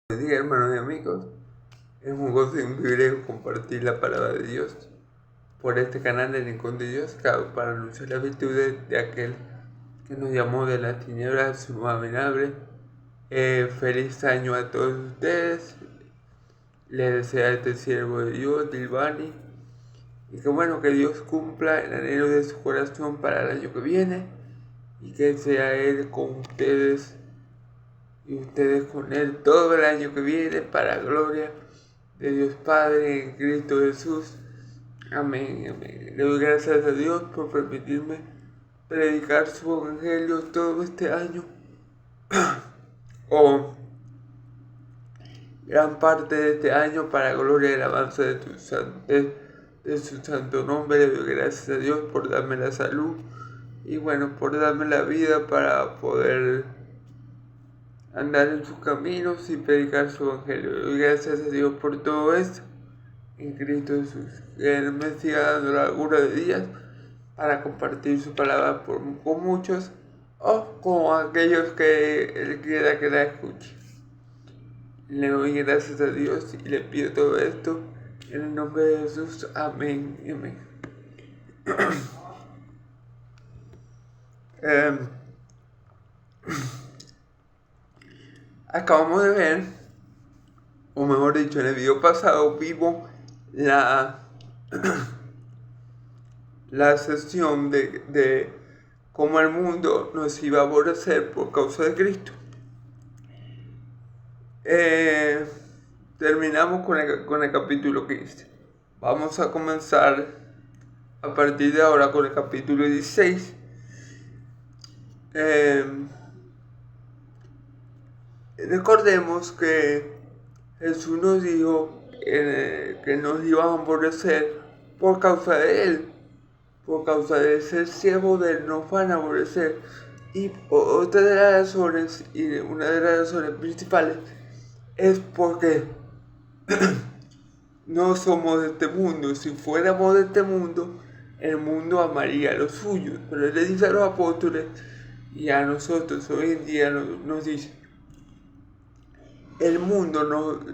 Buenos días, hermanos y amigos. Es un gozo y un privilegio compartir la palabra de Dios por este canal de Rincón de Dios, para anunciar las virtudes de aquel que nos llamó de las tinieblas a su luz admirable. Feliz año a todos ustedes. Les desea este siervo de Dios, Dilbani. Y que Dios cumpla el anhelo de su corazón para el año que viene. Y que sea Él con ustedes y ustedes con Él todo el año que viene, para la gloria de Dios Padre en Cristo Jesús. Amén, amén. Le doy gracias a Dios por permitirme predicar su evangelio todo este año, o gran parte de este año, para la gloria y el avance de su santo nombre. Le doy gracias a Dios por darme la salud y por darme la vida para poder andar en sus caminos y predicar su evangelio. Le doy gracias a Dios por todo esto en Cristo Jesús. Que Él me siga dando la largura de días para compartir su palabra con muchos, o con aquellos que Él quiera que la escuche. Le doy gracias a Dios y le pido todo esto en el nombre de Jesús. Amén y amén. Acabamos de ver, o mejor dicho, en el video pasado vimos la sesión de cómo el mundo nos iba a aborrecer por causa de Cristo. Terminamos con el capítulo 15. Vamos a comenzar a partir de ahora con el capítulo 16. Recordemos que Jesús nos dijo que nos iban a aborrecer por causa de Él. Por causa de ser siervos de Él nos van a aborrecer. Y otra de las razones, y una de las razones principales, es porque no somos de este mundo. Si fuéramos de este mundo, el mundo amaría a los suyos. Pero Él le dice a los apóstoles y a nosotros hoy en día nos dice: el mundo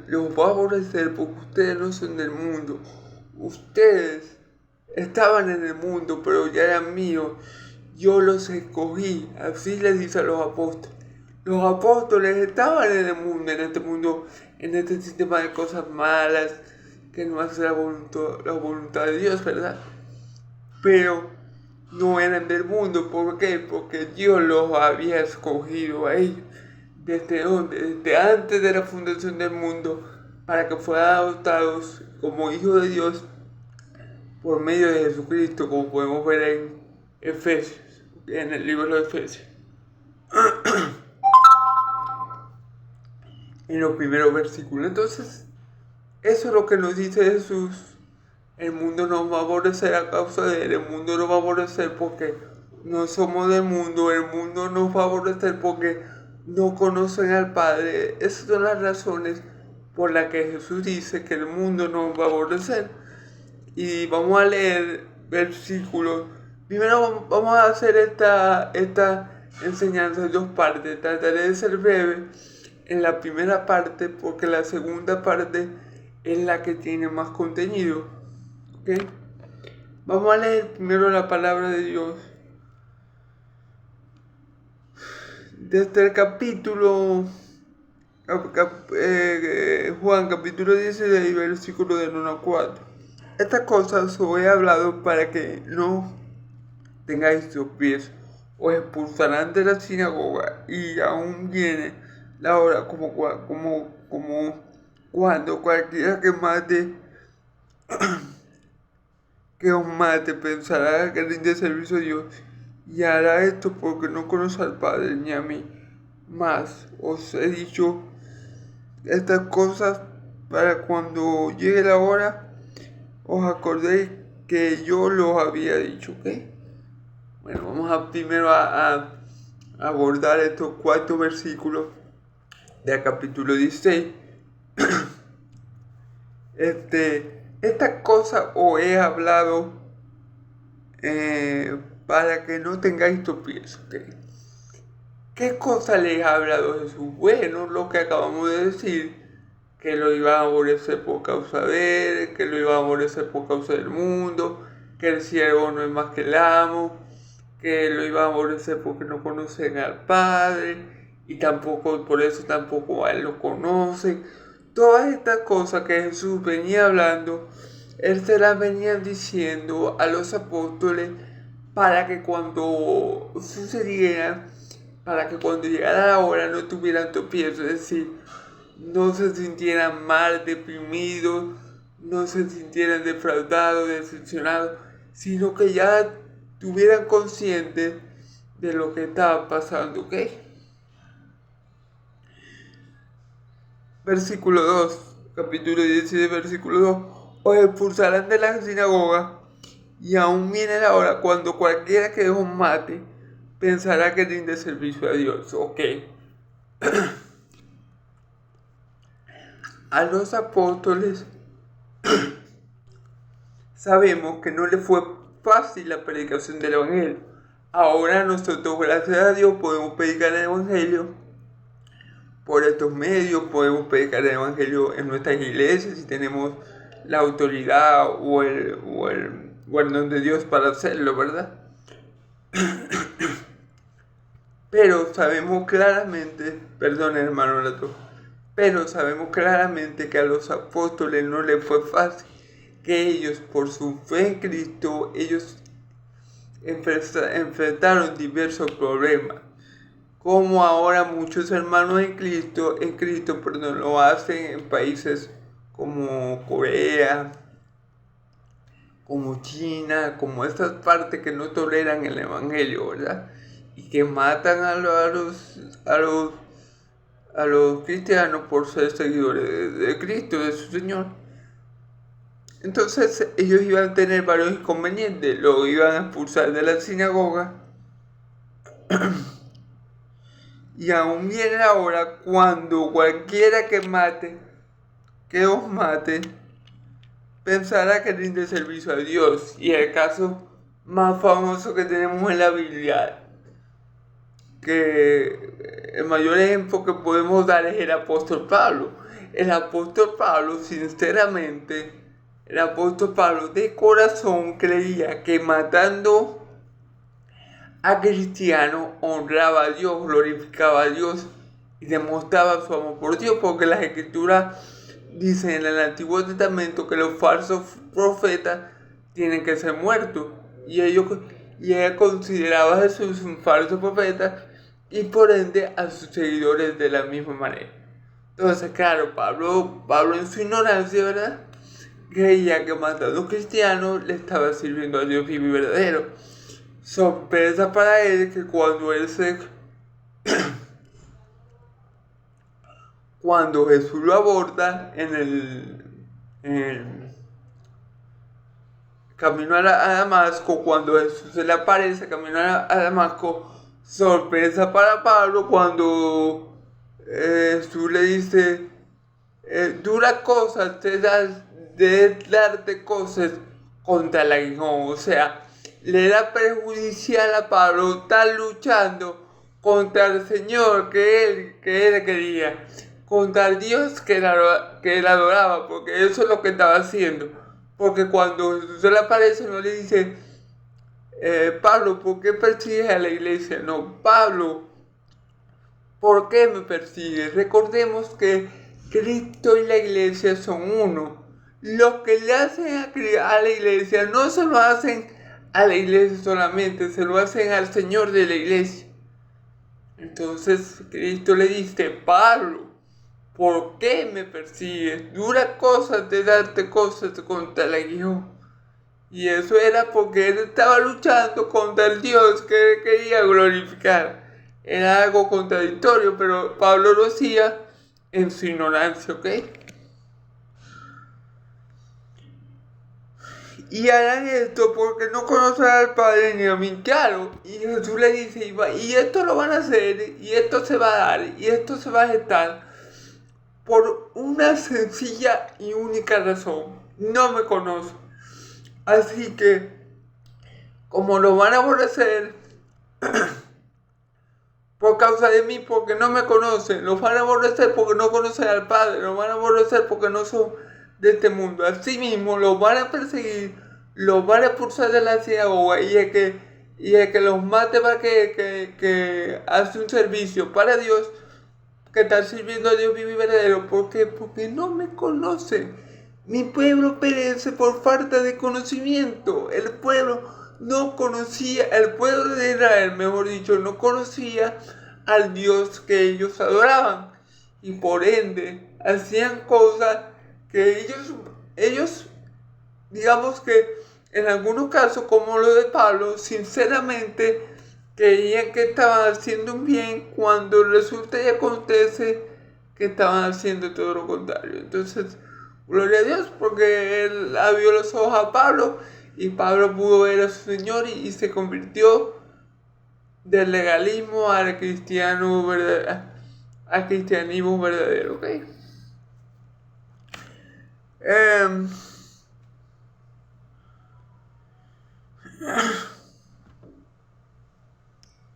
los va a aborrecer porque ustedes no son del mundo. Ustedes estaban en el mundo, pero ya eran míos. Yo los escogí. Así les dice a los apóstoles. Los apóstoles estaban en el mundo, en este sistema de cosas malas, que no hace la voluntad de Dios, ¿verdad? Pero no eran del mundo. ¿Por qué? Porque Dios los había escogido a ellos desde antes de la fundación del mundo, para que fueran adoptados como hijos de Dios por medio de Jesucristo, como podemos ver en Efesios, en el libro de Efesios. En los primeros versículos. Entonces, eso es lo que nos dice Jesús. El mundo nos va a aborrecer a causa de Él. El mundo nos va a aborrecer porque no somos del mundo. El mundo nos va a aborrecer porque no conocen al Padre. Esas son las razones por las que Jesús dice que el mundo nos va a aborrecer. Y vamos a leer versículos. Primero vamos a hacer esta enseñanza en dos partes. Trataré de ser breve en la primera parte, porque la segunda parte es la que tiene más contenido. ¿Okay? Vamos a leer primero la palabra de Dios. Desde el capítulo Juan, capítulo 16, versículo del 1 al 4. Estas cosas os he hablado para que no tengáis tropiezo. Os expulsarán de la sinagoga, y aún viene la hora como cuando cualquiera que os mate pensará que rinde servicio a Dios, y hará esto porque no conoce al Padre ni a mí. Mas os he dicho estas cosas para cuando llegue la hora os acordéis que yo los había dicho. ¿Ok? Bueno, vamos primero a abordar estos 4 versículos del capítulo 16. Esta cosa os he hablado para que no tengáis tropiezo. ¿Okay? ¿Qué cosa les ha hablado Jesús? Bueno, lo que acabamos de decir, que lo iban a aborrecer por causa de él, que lo iban a aborrecer por causa del mundo, que el siervo no es más que el amo, que lo iban a aborrecer porque no conocen al Padre, y tampoco, por eso tampoco a él lo conocen. Todas estas cosas que Jesús venía hablando, él se las venía diciendo a los apóstoles para que cuando sucediera, para que cuando llegara la hora no tuvieran tropiezo, es decir, no se sintieran mal, deprimidos, no se sintieran defraudados, decepcionados, sino que ya estuvieran conscientes de lo que estaba pasando, ¿ok? Versículo 2, capítulo 16, versículo 2. Os expulsarán de la sinagoga, y aún viene la hora cuando cualquiera que os mate pensará que rinde servicio a Dios, ¿ok? A los apóstoles sabemos que no les fue fácil la predicación del Evangelio. Ahora nosotros, gracias a Dios, podemos predicar el Evangelio por estos medios, podemos predicar el Evangelio en nuestras iglesias si tenemos la autoridad o el don de Dios para hacerlo, ¿verdad? Pero sabemos claramente, perdón hermano Lato, pero sabemos claramente que a los apóstoles no les fue fácil, que ellos por su fe en Cristo, ellos enfrentaron diversos problemas, como ahora muchos hermanos en Cristo, lo hacen en países como Corea, como China, como estas partes que no toleran el Evangelio, ¿verdad? Y que matan a los cristianos por ser seguidores de Cristo, de su Señor. Entonces ellos iban a tener varios inconvenientes, lo iban a expulsar de la sinagoga. Y aún viene la hora cuando cualquiera que os mate, pensará que rinde servicio a Dios. Y el caso más famoso que tenemos en la Biblia, que el mayor ejemplo que podemos dar es el apóstol Pablo. El apóstol Pablo, sinceramente, el apóstol Pablo de corazón creía que matando a cristianos honraba a Dios, glorificaba a Dios y demostraba su amor por Dios, porque las escrituras dicen en el Antiguo Testamento que los falsos profetas tienen que ser muertos, y él consideraba a Jesús un falso profeta y por ende a sus seguidores de la misma manera. Entonces, claro, Pablo en su ignorancia, ¿verdad?, creía que matando a cristianos le estaba sirviendo a Dios vivo y verdadero. Sorpresa para él que cuando Jesús lo aborda en el camino a Damasco, cuando Jesús se le aparece camino a Damasco, sorpresa para Pablo cuando Jesús le dice, duras cosas te das de darte cosas contra el aguijón. O sea, le da perjudicial a Pablo estar luchando contra el Señor que él quería, contra el Dios que él adoraba, porque eso es lo que estaba haciendo. Porque cuando Jesús se le aparece no le dice, Pablo, ¿por qué persigues a la iglesia? No, Pablo, ¿por qué me persigues? Recordemos que Cristo y la iglesia son uno. Los que le hacen a la iglesia no se lo hacen a la iglesia solamente, se lo hacen al Señor de la iglesia. Entonces Cristo le dice, Pablo, ¿por qué me persigues? Dura cosa de darte cosas contra el aguijón. Y eso era porque él estaba luchando contra el Dios que él quería glorificar. Era algo contradictorio, pero Pablo lo hacía en su ignorancia, ¿ok? Y harán esto porque no conocen al Padre ni a mí, claro. Y Jesús le dice, y esto lo van a hacer, y esto se va a dar, y esto se va a gestar por una sencilla y única razón: no me conocen. Así que, como lo van a aborrecer por causa de mí, porque no me conocen. Los van a aborrecer porque no conocen al Padre. Los van a aborrecer porque no son de este mundo. Asimismo, los van a perseguir, los van a expulsar de la sinagoga, y el que los mate va que hace un servicio para Dios, que está sirviendo a Dios vivo y verdadero. ¿Por qué? Porque no me conocen. Mi pueblo perece por falta de conocimiento. El pueblo de Israel, mejor dicho, no conocía al Dios que ellos adoraban. Y por ende, hacían cosas que ellos, digamos que en algunos casos, como lo de Pablo, sinceramente creían que estaban haciendo un bien, cuando resulta y acontece que estaban haciendo todo lo contrario. Entonces, gloria a Dios, porque él abrió los ojos a Pablo, y Pablo pudo ver a su Señor y se convirtió del legalismo al cristianismo verdadero, ¿ok?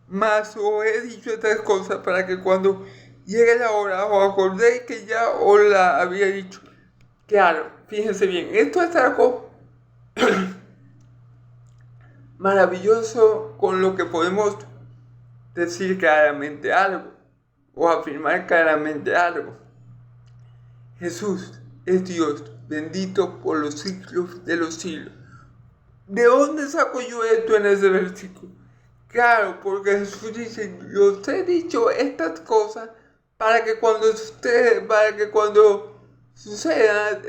Mas os he dicho estas cosas para que cuando llegue la hora os acordéis que ya os la había dicho. Claro, fíjense bien, esto es algo maravilloso, con lo que podemos decir claramente algo o afirmar claramente algo. Jesús es Dios, bendito por los siglos de los siglos. ¿De dónde saco yo esto en ese versículo? Claro, porque Jesús dice: yo os he dicho estas cosas para que cuando suceda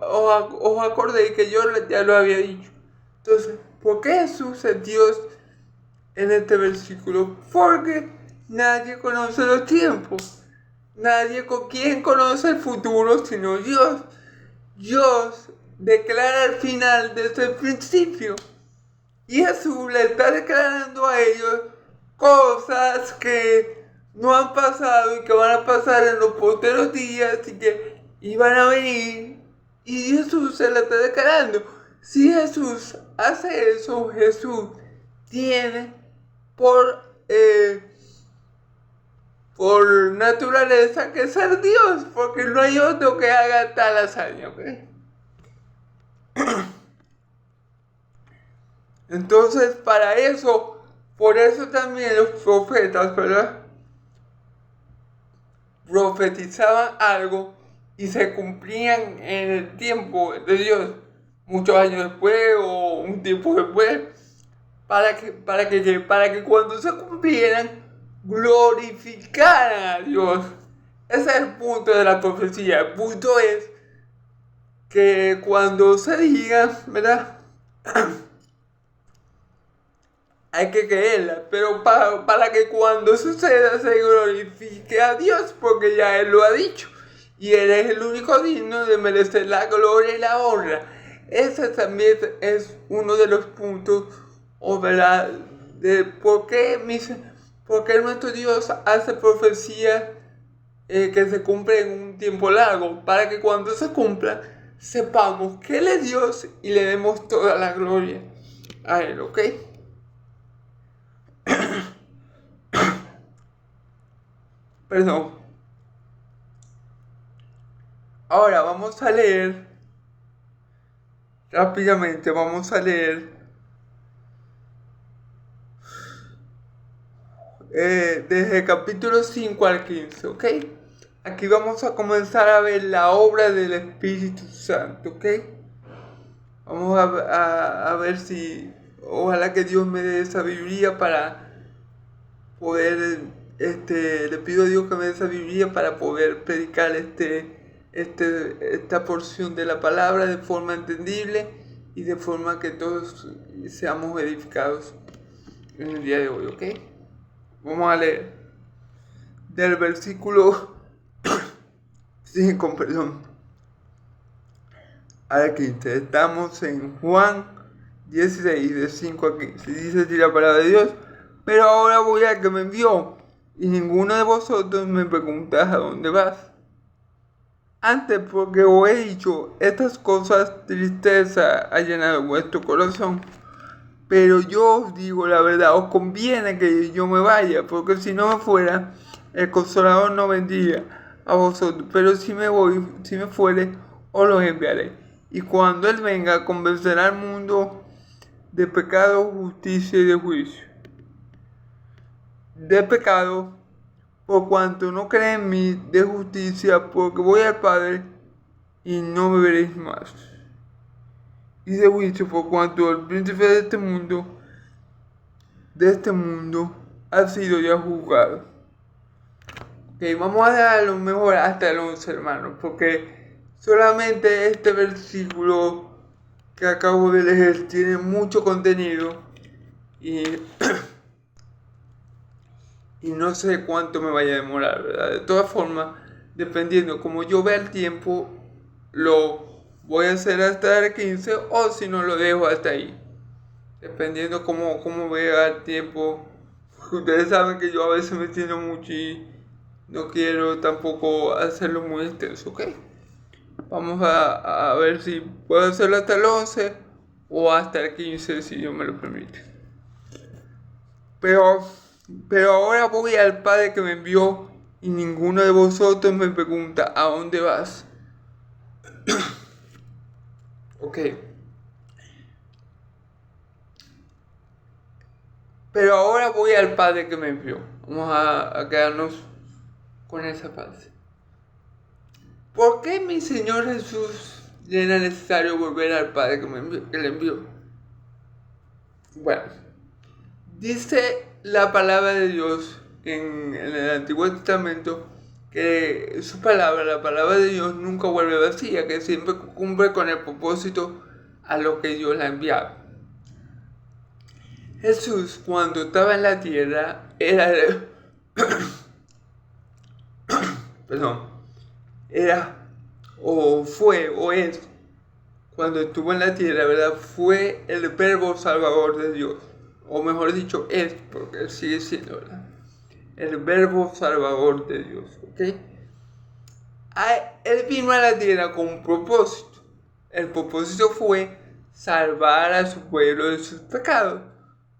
os acordéis que yo ya lo había dicho. Entonces, ¿por qué Jesús es Dios en este versículo? Porque nadie conoce los tiempos. ¿Quién conoce el futuro sino Dios? Dios declara el final desde el principio. Y Jesús le está declarando a ellos cosas que no han pasado y que van a pasar en los posteros días y que iban a venir. Y Jesús se le está declarando. Si Jesús hace eso, Jesús tiene por naturaleza que ser Dios, porque no hay otro que haga tal hazaña, ¿ok? Entonces, por eso también los profetas, ¿verdad?, profetizaban algo y se cumplían en el tiempo de Dios, muchos años después o un tiempo después, para que cuando se cumplieran, glorificaran a Dios. Ese es el punto de la profecía. El punto es que cuando se diga, ¿verdad?, hay que creerla, pero para que cuando suceda se glorifique a Dios, porque ya Él lo ha dicho, y Él es el único digno de merecer la gloria y la honra. Ese también es uno de los puntos, ¿verdad?, de por qué nuestro Dios hace profecías que se cumplen en un tiempo largo, para que cuando se cumpla sepamos que Él es Dios y le demos toda la gloria a Él, ¿ok? Perdón. Ahora vamos a leer rápidamente, desde el capítulo 5 al 15, ¿ok? Aquí vamos a comenzar a ver la obra del Espíritu Santo, ¿ok? Vamos a ver si, ojalá que Dios me dé sabiduría para poder, le pido a Dios que me dé sabiduría para poder predicar esta porción de la palabra de forma entendible y de forma que todos seamos edificados en el día de hoy, ¿ok? Vamos a leer del versículo 5, al 15. Estamos en Juan 16, de 5 a 15. Dice así la palabra de Dios: pero ahora voy al que me envió, y ninguno de vosotros me preguntáis a dónde vas. Antes, porque os he dicho estas cosas, tristeza ha llenado vuestro corazón. Pero yo os digo la verdad, os conviene que yo me vaya, porque si no me fuera, el Consolador no vendría a vosotros. Pero si me voy, si me fuere, os los enviaré. Y cuando Él venga, convencerá al mundo de pecado, justicia y de juicio. De pecado, por cuanto no creen en mí; de justicia, porque voy al Padre y no me veréis más; y de juicio, por cuanto el príncipe de este mundo ha sido ya juzgado. Ok, vamos a dar lo mejor hasta el 11, hermanos, porque solamente este versículo que acabo de leer tiene mucho contenido y, y no sé cuánto me vaya a demorar, ¿verdad? De todas formas, dependiendo como yo vea el tiempo, lo voy a hacer hasta el 15, o si no, lo dejo hasta ahí. Dependiendo cómo vea el tiempo. Ustedes saben que yo a veces me entiendo mucho y no quiero tampoco hacerlo muy extenso, ¿ok? Vamos a ver si puedo hacerlo hasta el 11 o hasta el 15, si Dios me lo permite. Pero ahora voy al Padre que me envió, y ninguno de vosotros me pregunta: ¿a dónde vas? Ok. Pero ahora voy al Padre que me envió. Vamos a quedarnos con esa parte. ¿Por qué mi Señor Jesús le era necesario volver al Padre que le envió? Bueno, dice la palabra de Dios en el Antiguo Testamento que su palabra, la palabra de Dios, nunca vuelve vacía, que siempre cumple con el propósito a lo que Dios la ha enviado. Jesús, cuando estaba en la tierra, es, cuando estuvo en la tierra, ¿verdad? Fue el verbo salvador de Dios. O mejor dicho, es, porque Él sigue siendo, ¿verdad? El verbo salvador de Dios, ¿ok? Él vino a la tierra con un propósito. El propósito fue salvar a su pueblo de sus pecados.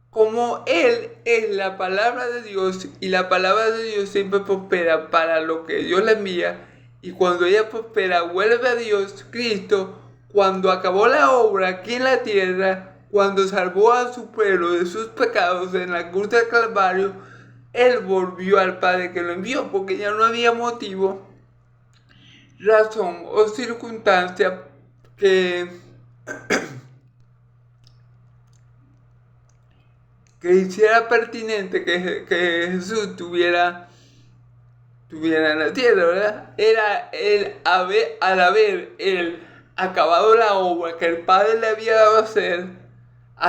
Como Él es la palabra de Dios, y la palabra de Dios siempre prospera para lo que Dios le envía, y cuando ella prospera vuelve a Dios, Cristo, cuando acabó la obra aquí en la tierra, cuando salvó a su pueblo de sus pecados en la cruz del Calvario, Él volvió al Padre que lo envió, porque ya no había motivo, razón o circunstancia que hiciera pertinente que Jesús estuviera en la tierra, ¿verdad? Era él, al haber él acabado la obra que el Padre le había dado a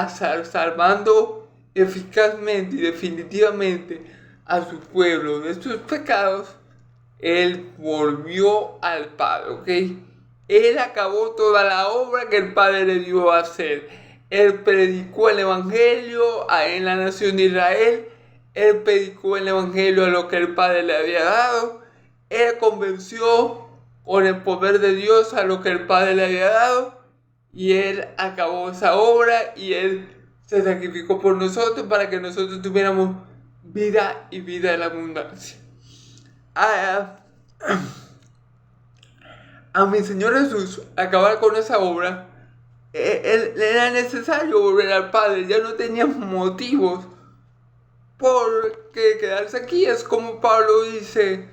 hacer, salvando eficazmente y definitivamente a su pueblo de sus pecados, él volvió al Padre, ¿ok? Él acabó toda la obra que el Padre le dio a hacer. Él predicó el Evangelio en la nación de Israel. Él predicó el Evangelio a lo que el Padre le había dado. Él convenció con el poder de Dios a lo que el Padre le había dado. Y Él acabó esa obra, y Él se sacrificó por nosotros para que nosotros tuviéramos vida, y vida en la abundancia. A mi Señor Jesús acabar con esa obra, él era necesario volver al Padre. Ya no tenía motivos por qué quedarse aquí. Es como Pablo dice,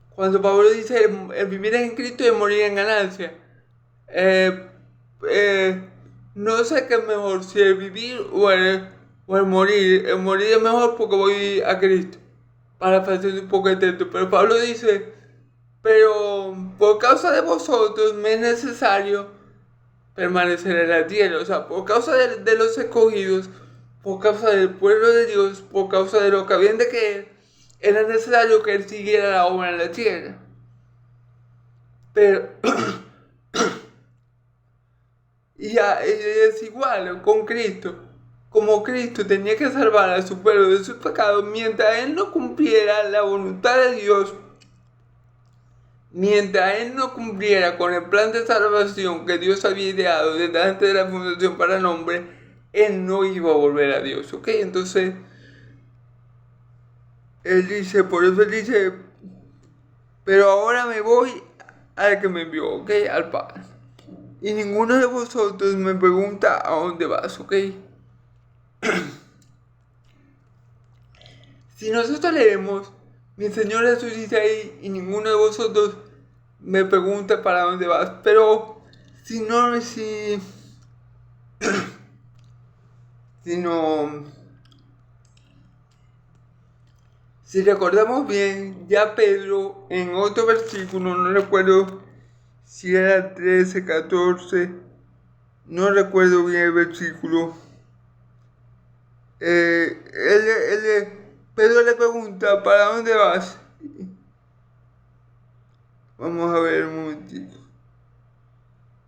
cuando Pablo dice: el vivir en Cristo y el morir en ganancia. No sé qué es mejor, si el vivir o el morir. El morir es mejor porque voy a Cristo, para hacer un poco de texto. Pero Pablo dice: pero por causa de vosotros me es necesario permanecer en la tierra. O sea, por causa de los escogidos, por causa del pueblo de Dios, por causa de lo que habían de creer, era necesario que Él siguiera la obra en la tierra. Pero y es igual con Cristo. Como Cristo tenía que salvar a su pueblo de sus pecados, mientras Él no cumpliera la voluntad de Dios, mientras Él no cumpliera con el plan de salvación que Dios había ideado desde antes de la fundación para el hombre, él no iba a volver a Dios, ¿ok? Entonces, él dice, por eso él dice, pero ahora me voy al que me envió, ¿ok? Al Padre. Y ninguno de vosotros me pregunta a dónde vas, ¿ok? Si nosotros leemos, mi Señor Jesús dice ahí, y ninguno de vosotros me pregunta para dónde vas, pero si no, si recordamos bien, ya Pedro en otro versículo, no recuerdo si era 13, 14, no recuerdo bien el versículo, Pedro le pregunta, ¿para dónde vas? Vamos a ver un momentito.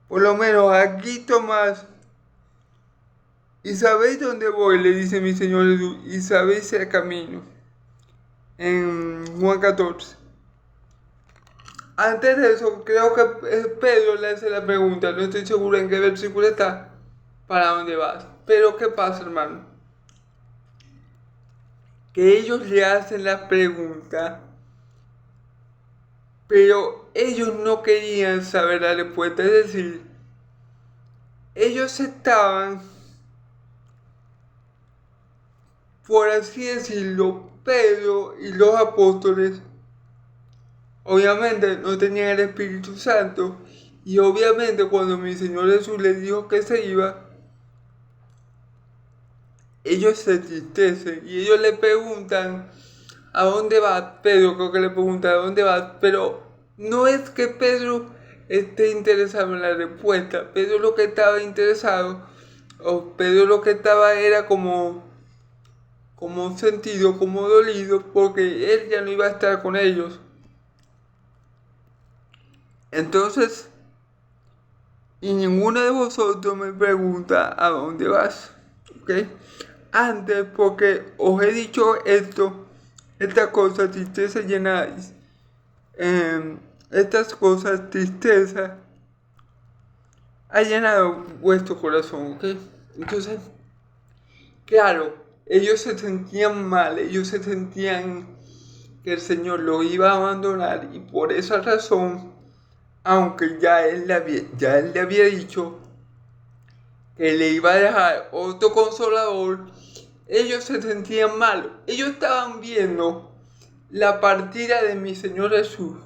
Por lo menos aquí Tomás, ¿y sabéis dónde voy? Le dice mi Señor Jesús, y sabéis el camino. En Juan 14. Antes de eso, creo que Pedro le hace la pregunta, no estoy seguro en qué versículo está, ¿para dónde vas? Pero ¿qué pasa, hermano? Que ellos le hacen la pregunta, pero ellos no querían saber la respuesta, es decir, ellos estaban, por así decirlo, Pedro y los apóstoles, obviamente no tenían el Espíritu Santo, y obviamente cuando mi Señor Jesús les dijo que se iba, ellos se entristecen y ellos le preguntan, ¿a dónde vas? Pedro creo que le pregunta, ¿a dónde vas? Pero no es que Pedro esté interesado en la respuesta. Pedro lo que estaba interesado, o Pedro lo que estaba era como sentido, como dolido, porque él ya no iba a estar con ellos. Entonces, y ninguno de vosotros me pregunta a dónde vas, ¿ok? Antes, porque os he dicho esto, estas cosas, tristeza llenáis, estas cosas, tristeza, ha llenado vuestro corazón, ¿ok? Entonces, claro, ellos se sentían mal, ellos se sentían que el Señor lo iba a abandonar y por esa razón, aunque ya él le había dicho que le iba a dejar otro consolador, ellos se sentían mal. Ellos estaban viendo la partida de mi Señor Jesús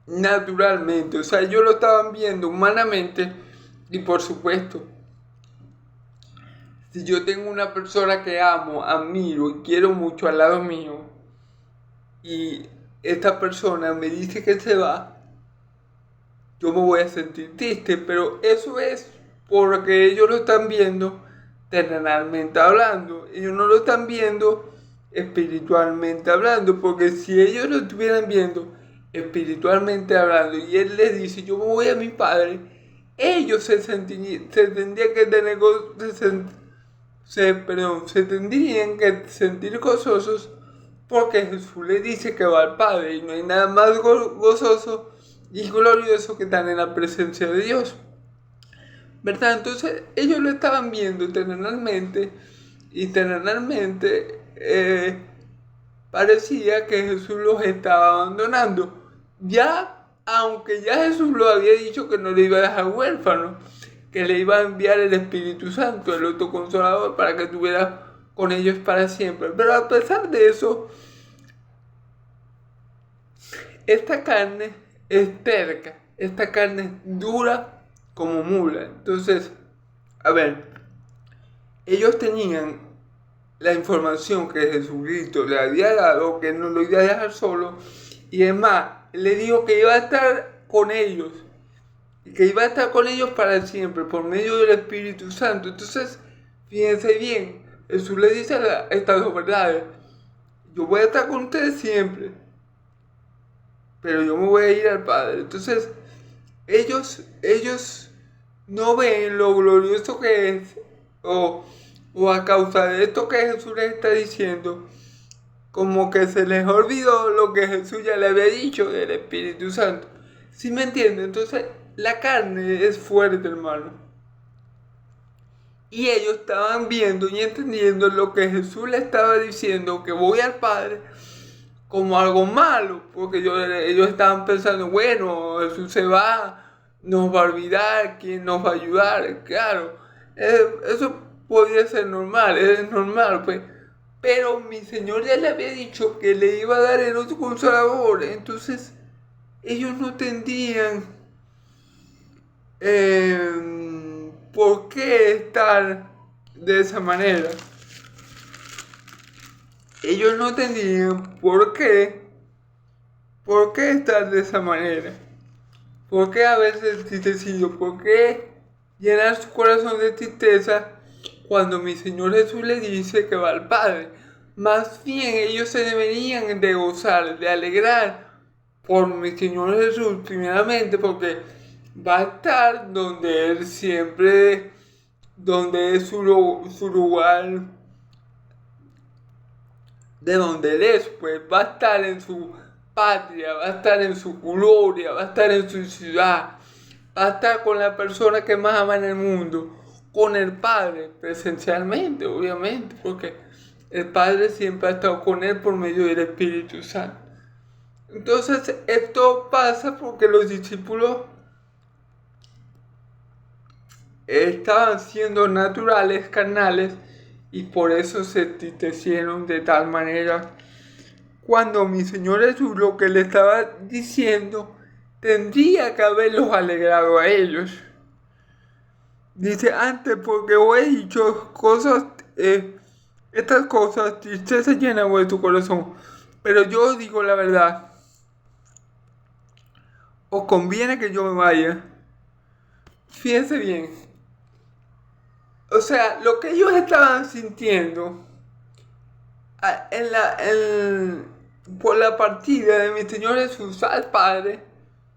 naturalmente, o sea, ellos lo estaban viendo humanamente y por supuesto, si yo tengo una persona que amo, admiro y quiero mucho al lado mío y esta persona me dice que se va, yo me voy a sentir triste, pero eso es porque ellos lo están viendo terrenalmente hablando, ellos no lo están viendo espiritualmente hablando, porque si ellos lo estuvieran viendo espiritualmente hablando y él les dice, yo me voy a mi padre, ellos se tendrían que tener se tendrían que sentir gozosos porque Jesús les dice que va al Padre y no hay nada más gozoso y glorioso que estar en la presencia de Dios, ¿verdad? Entonces ellos lo estaban viendo terrenalmente y terrenalmente parecía que Jesús los estaba abandonando. Ya, aunque ya Jesús lo había dicho que no le iba a dejar huérfano, que le iba a enviar el Espíritu Santo, el otro consolador, para que estuviera con ellos para siempre. Pero a pesar de eso, esta carne es terca, esta carne es dura como mula. Entonces, a ver, ellos tenían la información que Jesucristo le había dado, que no lo iba a dejar solo, y es más, le dijo que iba a estar con ellos, y que iba a estar con ellos para siempre, por medio del Espíritu Santo. Entonces, fíjense bien, Jesús le dice estas dos verdades, yo voy a estar con ustedes siempre, pero yo me voy a ir al Padre. Entonces, ellos no ven lo glorioso que es, o a causa de esto que Jesús les está diciendo, como que se les olvidó lo que Jesús ya le había dicho del Espíritu Santo. ¿Sí me entienden? Entonces, la carne es fuerte, hermano. Y ellos estaban viendo y entendiendo lo que Jesús le estaba diciendo, que voy al Padre, como algo malo, porque ellos estaban pensando, bueno, Jesús se va, nos va a olvidar, ¿quién nos va a ayudar? Claro, eso podía ser normal, es normal, pues. Pero mi Señor ya le había dicho que le iba a dar el otro consolador, entonces ellos no entendían por qué estar de esa manera. Ellos no entendían por qué estar de esa manera. ¿Por qué a veces entristecido? ¿Por qué llenar su corazón de tristeza cuando mi Señor Jesús le dice que va al Padre? Más bien ellos se deberían de gozar, de alegrar por mi Señor Jesús, primeramente porque va a estar donde Él siempre, donde es su lugar, de donde Él es, pues va a estar en su patria, va a estar en su gloria, va a estar en su ciudad, va a estar con la persona que más ama en el mundo, con el Padre, presencialmente, obviamente, porque el Padre siempre ha estado con Él por medio del Espíritu Santo. Entonces, esto pasa porque los discípulos estaban siendo naturales, carnales, y por eso se entristecieron de tal manera. Cuando mi Señor Jesús lo que le estaba diciendo tendría que haberlos alegrado a ellos. Dice antes, porque os he dicho cosas, estas cosas, tristeza llena vuestro corazón. Pero yo os digo la verdad, os conviene que yo me vaya. Fíjense bien. O sea, lo que ellos estaban sintiendo por la partida de mi Señor Jesús al Padre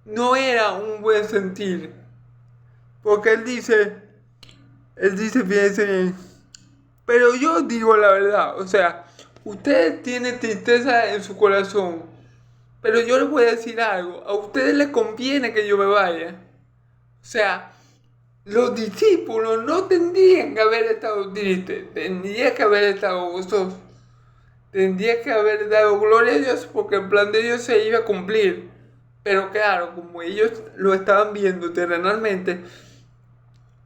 no era un buen sentir. Porque Él dice, fíjense bien, pero yo digo la verdad, o sea, ustedes tienen tristeza en su corazón, pero yo les voy a decir algo, a ustedes les conviene que yo me vaya. O sea, los discípulos no tendrían que haber estado tristes, tendrían que haber estado gozosos, tendrían que haber dado gloria a Dios porque el plan de Dios se iba a cumplir. Pero claro, como ellos lo estaban viendo terrenalmente,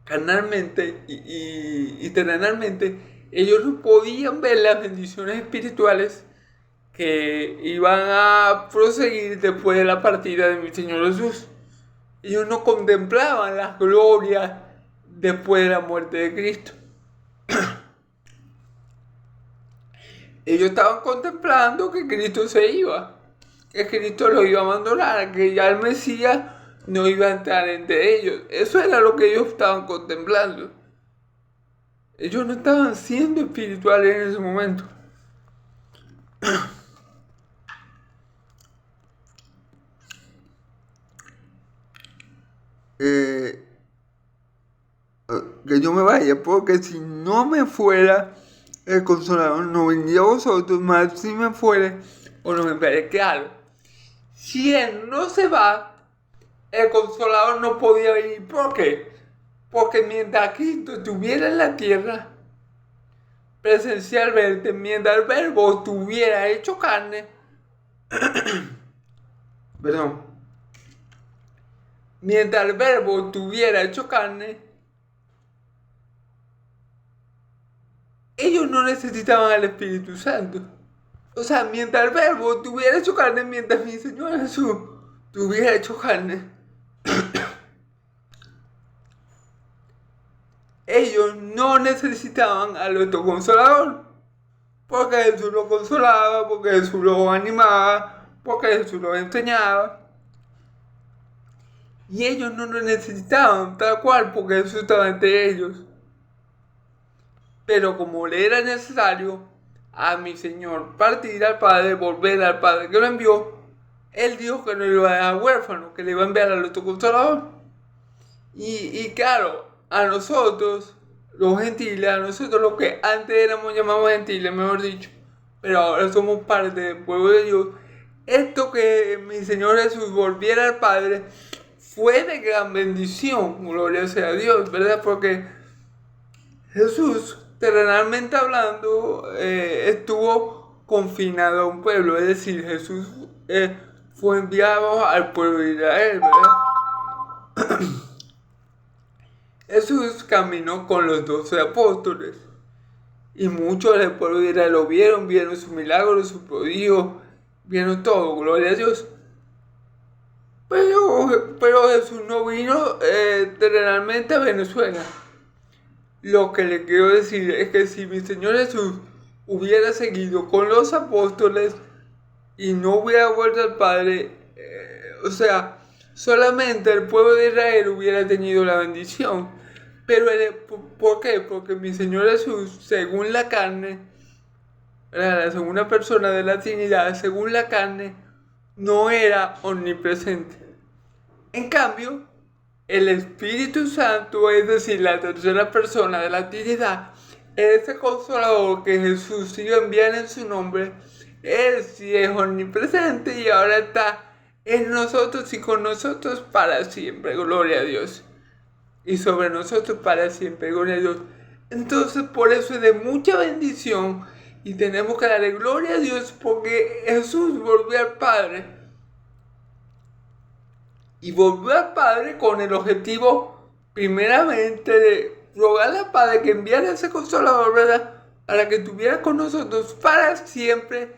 carnalmente y terrenalmente, ellos no podían ver las bendiciones espirituales que iban a proseguir después de la partida de mi Señor Jesús. Ellos no contemplaban las glorias después de la muerte de Cristo. Ellos estaban contemplando que Cristo se iba, que Cristo los iba a abandonar, que ya el Mesías no iba a entrar entre ellos. Eso era lo que ellos estaban contemplando. Ellos no estaban siendo espirituales en ese momento. Que yo me vaya, porque si no me fuera, el Consolador no vendría a vosotros, más si me fuera, o no me enviaré. Claro, si Él no se va, el Consolador no podía venir. ¿Por qué? Porque mientras Cristo estuviera en la tierra, presencialmente, mientras el Verbo estuviera hecho carne, perdón, mientras el Verbo estuviera hecho carne, ellos no necesitaban al Espíritu Santo. O sea, mientras el Verbo tuviera hecho carne, mientras mi Señor Jesús tuviera hecho carne, ellos no necesitaban al otro Consolador. Porque Jesús los consolaba, porque Jesús los animaba, porque Jesús los enseñaba. Y ellos no lo necesitaban, tal cual, porque Jesús estaba entre ellos. Pero como le era necesario a mi Señor partir al Padre, volver al Padre que lo envió, Él dijo que no le iba a dejar huérfano, que le iba a enviar al otro Consolador. Y claro, a nosotros, los gentiles, a nosotros los que antes éramos llamados gentiles, mejor dicho, pero ahora somos parte del pueblo de Dios, esto que mi Señor Jesús volviera al Padre fue de gran bendición, gloria sea a Dios, ¿verdad? Porque Jesús, terrenalmente hablando, estuvo confinado a un pueblo, es decir, Jesús fue enviado al pueblo de Israel, ¿verdad? Jesús caminó con los 12 apóstoles y muchos del pueblo de Israel lo vieron sus milagros, sus prodigios, vieron todo, gloria a Dios. Pero Jesús no vino terrenalmente a Venezuela. Lo que le quiero decir es que si mi Señor Jesús hubiera seguido con los apóstoles y no hubiera vuelto al Padre, o sea, solamente el pueblo de Israel hubiera tenido la bendición. Pero, ¿por qué? Porque mi Señor Jesús, según la carne, la segunda persona de la Trinidad, según la carne, no era omnipresente. En cambio, el Espíritu Santo, es decir, la tercera persona de la Trinidad, ese consolador que Jesús iba a enviar en su nombre, Él sí es omnipresente y ahora está en nosotros y con nosotros para siempre, gloria a Dios. Y sobre nosotros para siempre, gloria a Dios. Entonces, por eso es de mucha bendición y tenemos que darle gloria a Dios porque Jesús volvió al Padre. Y volvió al Padre con el objetivo, primeramente, de rogarle al Padre que enviara ese consolador, ¿verdad? Para que estuviera con nosotros para siempre.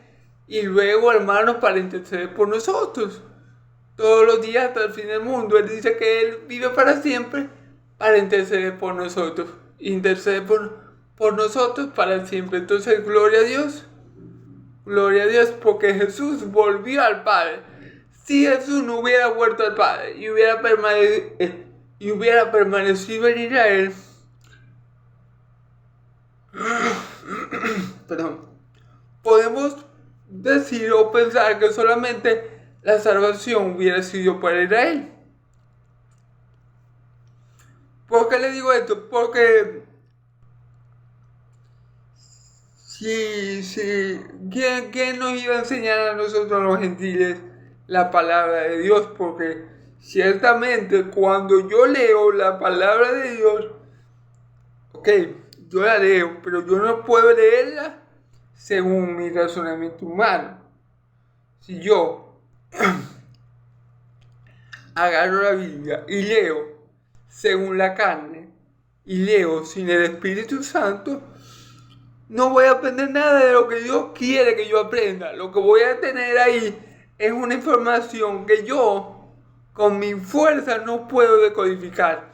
Y luego, hermanos, para interceder por nosotros. Todos los días hasta el fin del mundo. Él dice que Él vive para siempre para interceder por nosotros. Interceder por nosotros para siempre. Entonces, gloria a Dios. Gloria a Dios porque Jesús volvió al Padre. Si Jesús no hubiera vuelto al Padre y hubiera permanecido en Israel, perdón, podemos decir o pensar que solamente la salvación hubiera sido para Israel. ¿Por qué le digo esto? Porque ¿quién nos iba a enseñar a nosotros los gentiles la palabra de Dios? Porque ciertamente cuando yo leo la palabra de Dios, ok, yo la leo, pero yo no puedo leerla según mi razonamiento humano. Si yo agarro la Biblia y leo según la carne y leo sin el Espíritu Santo, no voy a aprender nada de lo que Dios quiere que yo aprenda. Lo que voy a tener ahí es una información que yo con mi fuerza no puedo decodificar.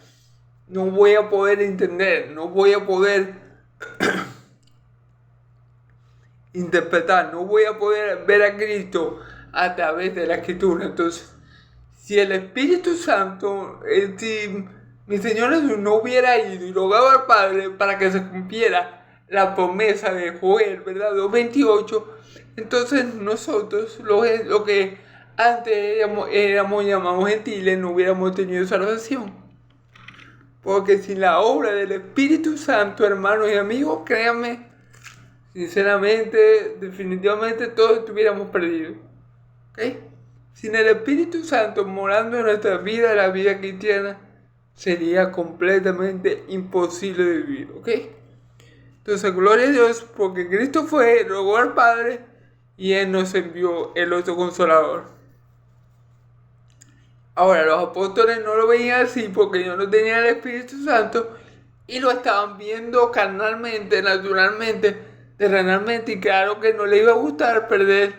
No voy a poder entender, no voy a poder interpretar, no voy a poder ver a Cristo a través de la Escritura. Entonces, si el Espíritu Santo, si mi Señor Jesús no hubiera ido y rogado al Padre para que se cumpliera la promesa de Joel, ¿verdad? 2:28, entonces nosotros, lo que antes éramos llamados gentiles, no hubiéramos tenido salvación. Porque sin la obra del Espíritu Santo, hermanos y amigos, créanme, sinceramente, definitivamente todos estuviéramos perdidos. ¿Ok? Sin el Espíritu Santo morando en nuestra vida, la vida cristiana, sería completamente imposible de vivir. ¿Ok? Entonces, gloria a Dios, porque Cristo fue, rogó al Padre y Él nos envió el otro consolador. Ahora, los apóstoles no lo veían así porque ellos no tenían el Espíritu Santo y lo estaban viendo carnalmente, naturalmente, terrenalmente, y claro que no les iba a gustar perder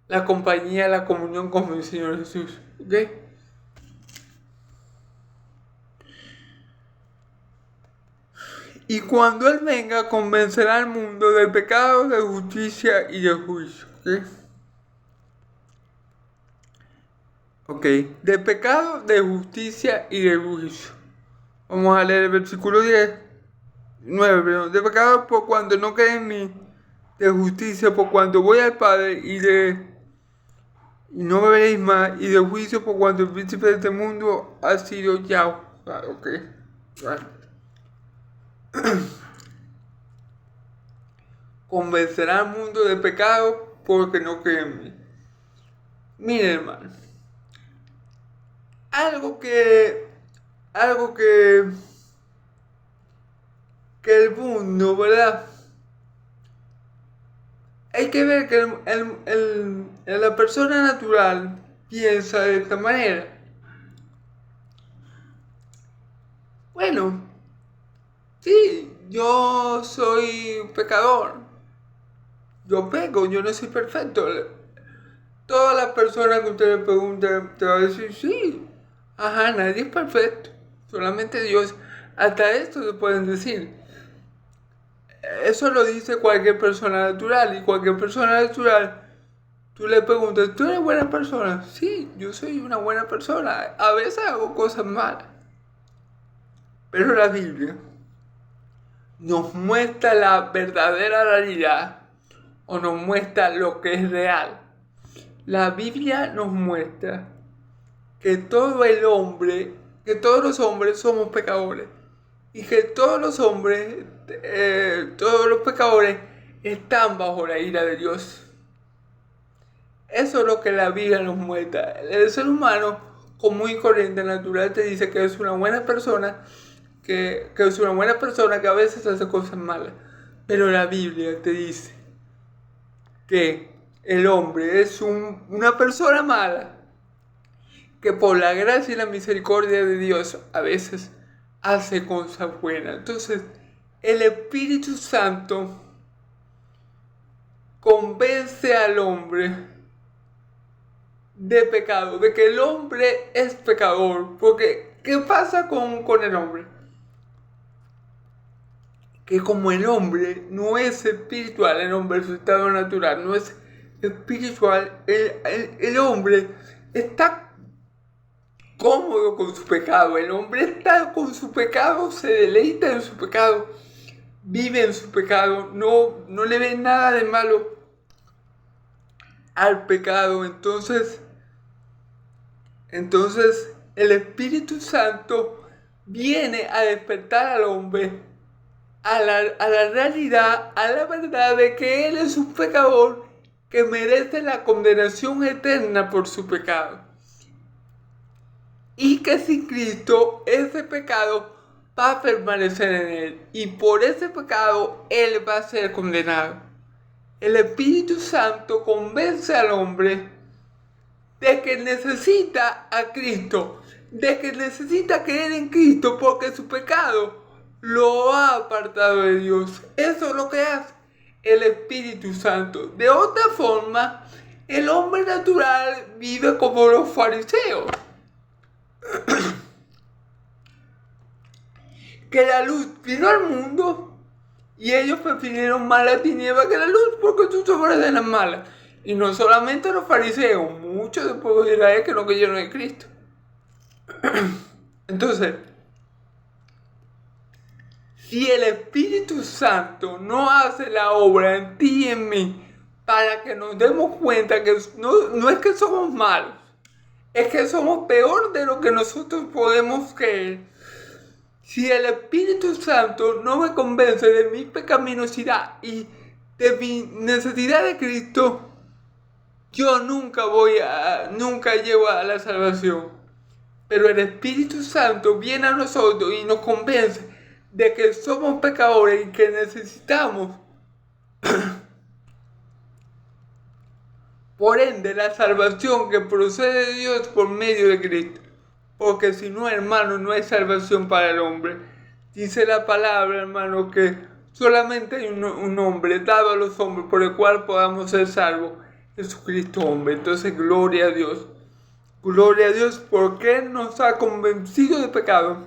la compañía, la comunión con mi Señor Jesús. ¿Ok? Y cuando Él venga, convencerá al mundo de pecado, de justicia y de juicio. ¿Ok? Ok, de pecado, de justicia y de juicio. Vamos a leer el versículo 9, perdón. De pecado por cuando no creen en mí, de justicia por cuando voy al Padre y no me veréis más, y de juicio por cuando el príncipe de este mundo ha sido ya. Ok, bueno. Convencerá al mundo de pecado porque no creen en mí. Miren, hermano. Algo que que el mundo, ¿verdad? Hay que ver que la persona natural piensa de esta manera. Bueno, sí, yo soy pecador. Yo peco, yo no soy perfecto. Todas las personas que usted le pregunte te va a decir, sí, ajá, nadie es perfecto. Solamente Dios. Hasta esto le pueden decir. Eso lo dice cualquier persona natural. Y cualquier persona natural, tú le preguntas, ¿tú eres buena persona? Sí, yo soy una buena persona. A veces hago cosas malas. Pero la Biblia nos muestra la verdadera realidad o nos muestra lo que es real. La Biblia nos muestra que todos los hombres somos pecadores y que todos los pecadores están bajo la ira de Dios. Eso es lo que la Biblia nos muestra. El ser humano común y corriente natural te dice que es una buena persona, que es una buena persona que a veces hace cosas malas. Pero la Biblia te dice que el hombre es una persona mala, que por la gracia y la misericordia de Dios a veces hace cosas buenas. Entonces, el Espíritu Santo convence al hombre de pecado, de que el hombre es pecador. Porque, ¿qué pasa con el hombre? Que como el hombre no es espiritual, el hombre en su estado natural no es espiritual, el hombre está cómodo con su pecado. El hombre está con su pecado, se deleita en su pecado, vive en su pecado, no le ve nada de malo al pecado. Entonces el Espíritu Santo viene a despertar al hombre a la realidad, a la verdad de que él es un pecador que merece la condenación eterna por su pecado. Y que sin Cristo ese pecado va a permanecer en él. Y por ese pecado él va a ser condenado. El Espíritu Santo convence al hombre de que necesita a Cristo, de que necesita creer en Cristo porque su pecado lo ha apartado de Dios. Eso es lo que hace el Espíritu Santo. De otra forma, el hombre natural vive como los fariseos. Que la luz vino al mundo y ellos prefirieron más la tiniebla que la luz porque sus obras eran malas. Y no solamente los fariseos, muchos del pueblo de Israel que no creyeron en Cristo. Entonces, si el Espíritu Santo no hace la obra en ti y en mí para que nos demos cuenta que no es que somos malos, es que somos peor de lo que nosotros podemos creer. Si el Espíritu Santo no me convence de mi pecaminosidad y de mi necesidad de Cristo, yo nunca llego a la salvación. Pero el Espíritu Santo viene a nosotros y nos convence de que somos pecadores y que necesitamos, por ende, la salvación que procede de Dios por medio de Cristo. Porque si no, hermano, no hay salvación para el hombre. Dice la palabra, hermano, que solamente hay un hombre dado a los hombres por el cual podamos ser salvos. Jesucristo, hombre. Entonces, gloria a Dios. Gloria a Dios porque Él nos ha convencido de pecado.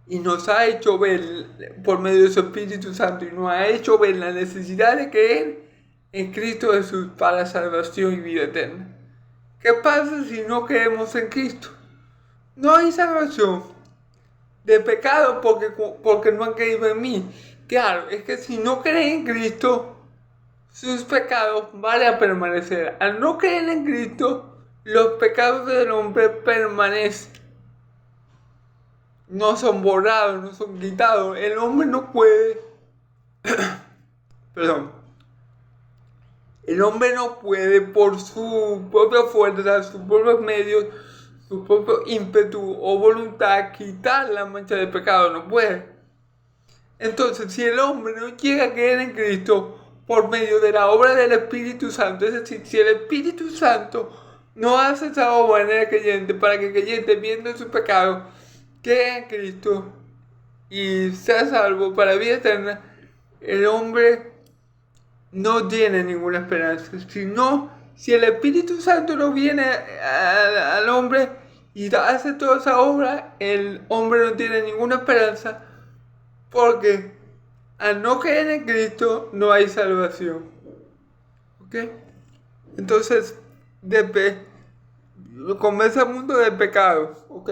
Y nos ha hecho ver, por medio de su Espíritu Santo, y nos ha hecho ver la necesidad de creer en Cristo Jesús para salvación y vida eterna. ¿Qué pasa si no creemos en Cristo? No hay salvación de pecado porque no han creído en mí. Claro, es que si no creen en Cristo, sus pecados van a permanecer. Al no creer en Cristo, los pecados del hombre permanecen. No son borrados, no son quitados. El hombre no puede... El hombre no puede por su propia fuerza, sus propios medios, su propio ímpetu o voluntad quitar la mancha de pecado. No puede. Entonces, si el hombre no llega a creer en Cristo por medio de la obra del Espíritu Santo, es decir, si el Espíritu Santo no hace esa obra en el creyente para que el creyente, viendo su pecado, crea en Cristo y sea salvo para vida eterna, el hombre no tiene ninguna esperanza. Si el Espíritu Santo no viene al hombre y hace toda esa obra, el hombre no tiene ninguna esperanza, porque al no creer en Cristo no hay salvación. ¿Ok? Entonces, convence al mundo del pecado. ¿Ok?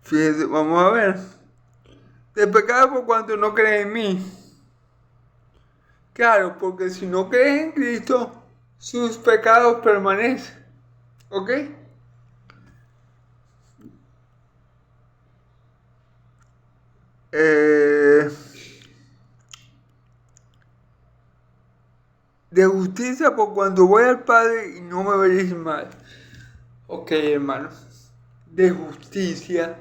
Fíjense, vamos a ver. Del pecado por cuanto no cree en mí. Claro, porque si no crees en Cristo, sus pecados permanecen. ¿Ok? De justicia por cuando voy al Padre y no me veréis mal. Ok, hermano. De justicia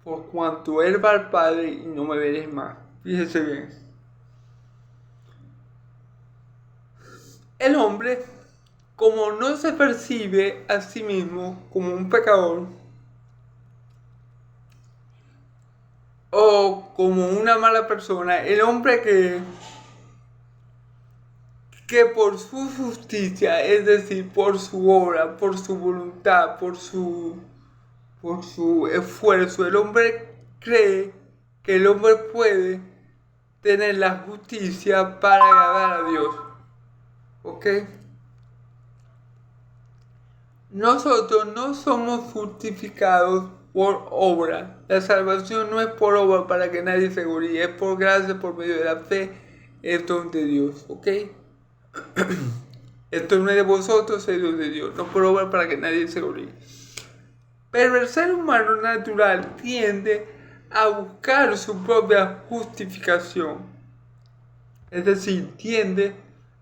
por cuanto Él va al Padre y no me veréis mal. Fíjese bien. El hombre, como no se percibe a sí mismo como un pecador o como una mala persona, el hombre que por su justicia, es decir, por su obra, por su voluntad, por su esfuerzo, el hombre cree que el hombre puede tener la justicia para agradar a Dios. ¿Ok? Nosotros no somos justificados por obra. La salvación no es por obra para que nadie se gloríe, es por gracia, por medio de la fe, es don de Dios. ¿Ok? Esto no es de vosotros, es don de Dios, no por obra para que nadie se gloríe. Pero el ser humano natural tiende a buscar su propia justificación. Es decir, tiende